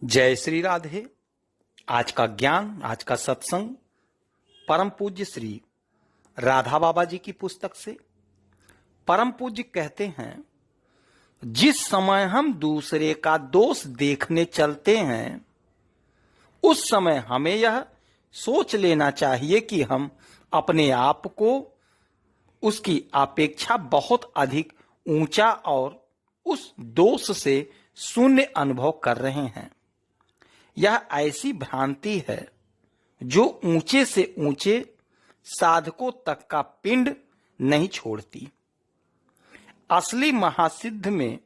जय श्री राधे। आज का ज्ञान, आज का सत्संग परम पूज्य श्री राधा बाबा जी की पुस्तक से। परम पूज्य कहते हैं, जिस समय हम दूसरे का दोष देखने चलते हैं उस समय हमें यह सोच लेना चाहिए कि हम अपने आप को उसकी अपेक्षा बहुत अधिक ऊंचा और उस दोष से शून्य अनुभव कर रहे हैं। यह ऐसी भ्रांति है जो ऊंचे से ऊंचे साधकों तक का पिंड नहीं छोड़ती। असली महासिद्ध में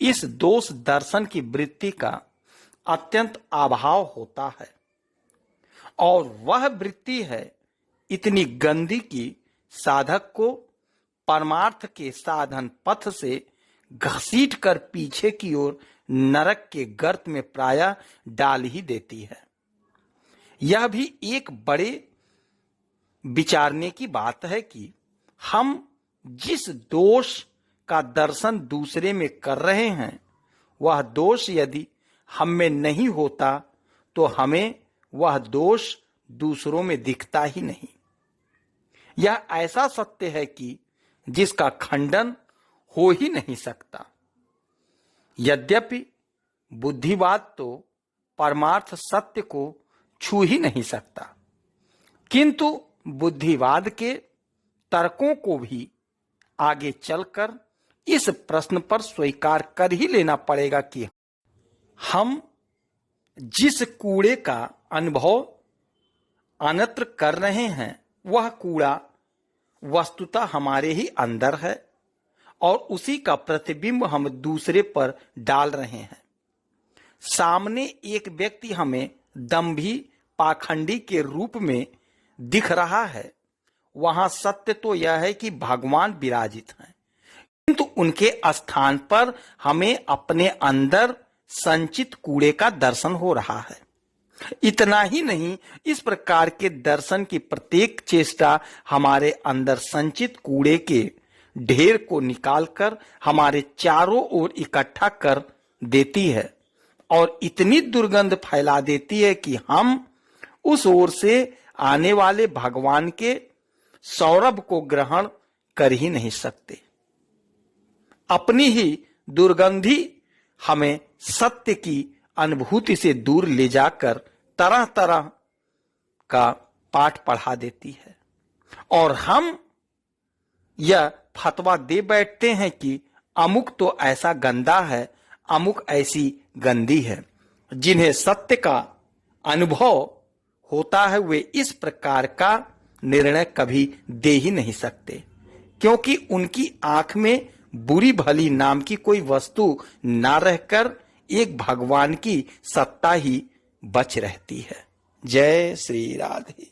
इस दोष दर्शन की वृत्ति का अत्यंत अभाव होता है और वह वृत्ति है इतनी गंदी कि साधक को परमार्थ के साधन पथ से घसीट कर पीछे की ओर नरक के गर्त में प्रायः डाल ही देती है। यह भी एक बड़े विचारने की बात है कि हम जिस दोष का दर्शन दूसरे में कर रहे हैं वह दोष यदि हम में नहीं होता तो हमें वह दोष दूसरों में दिखता ही नहीं। यह ऐसा सत्य है कि जिसका खंडन हो ही नहीं सकता। यद्यपि बुद्धिवाद तो परमार्थ सत्य को छू ही नहीं सकता, किंतु बुद्धिवाद के तर्कों को भी आगे चलकर इस प्रश्न पर स्वीकार कर ही लेना पड़ेगा कि हम जिस कूड़े का अनुभव अन्यत्र कर रहे हैं वह कूड़ा वस्तुतः हमारे ही अंदर है और उसी का प्रतिबिंब हम दूसरे पर डाल रहे हैं। सामने एक व्यक्ति हमें दंभी पाखंडी के रूप में दिख रहा है, वहां सत्य तो यह है कि भगवान विराजित हैं, किंतु उनके स्थान पर हमें अपने अंदर संचित कूड़े का दर्शन हो रहा है। इतना ही नहीं, इस प्रकार के दर्शन की प्रत्येक चेष्टा हमारे अंदर संचित कूड़े के ढेर को निकालकर हमारे चारों ओर इकट्ठा कर देती है और इतनी दुर्गंध फैला देती है कि हम उस ओर से आने वाले भगवान के सौरभ को ग्रहण कर ही नहीं सकते। अपनी ही दुर्गंधी हमें सत्य की अनुभूति से दूर ले जाकर तरह तरह का पाठ पढ़ा देती है और हम यह फतवा दे बैठते हैं कि अमुक तो ऐसा गंदा है, अमुक ऐसी गंदी है। जिन्हें सत्य का अनुभव होता है वे इस प्रकार का निर्णय कभी दे ही नहीं सकते, क्योंकि उनकी आंख में बुरी भली नाम की कोई वस्तु ना रहकर एक भगवान की सत्ता ही बच रहती है। जय श्री राधे।